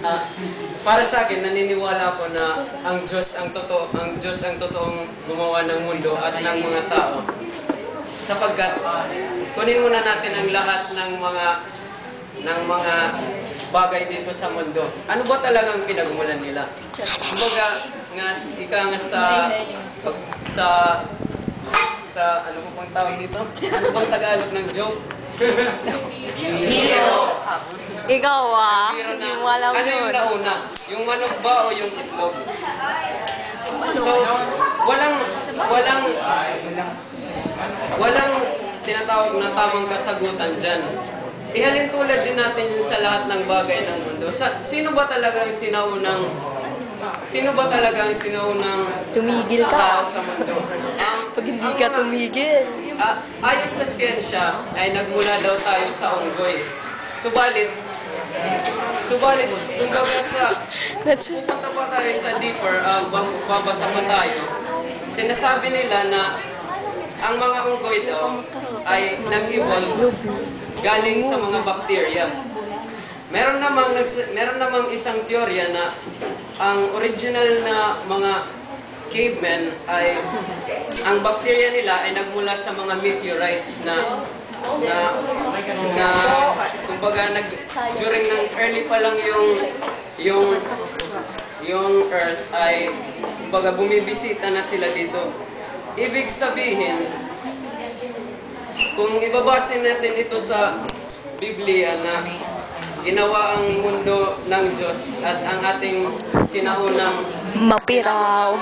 Ah, para sa akin, naniniwala ko na ang Diyos ang totoong gumawa ng mundo at ng mga tao. Sapagkat kunin muna natin ang lahat ng mga bagay dito sa mundo. Ano ba talagang pinagmulan nila? Kumbaga, ika nga sa ano po pang tawag dito? Ano bang Tagalog ng joke? Hero. Ikaw Hindi mo alam ano yung yun. nauna? Yung manok ba o yung itlog? So, walang tinatawag na tamang kasagutan dyan. Ihalin tulad din natin yun sa lahat ng bagay ng mundo. Sino ba talaga ang sinaunang Tumigil tao ka. sa mundo? Pag hindi ka tumigil. Ayon sa siyensya, ay nagmula daw tayo sa unggoy. Subalit, kumbaga pupunta pa tayo sa deeper, babasa pa tayo, sinasabi nila na ang mga unggoy daw ay nag-evolve galing sa mga bakterya. Meron namang isang teorya na ang original na mga cavemen ay ang bakterya nila ay nagmula sa mga meteorites na kumbaga during ng early pa lang yung Earth ay kumbaga bumibisita na sila dito. Ibig sabihin, kung ibabase natin ito sa Biblia na ginawa ang mundo ng Diyos at ang ating sinaunang Mapiraw.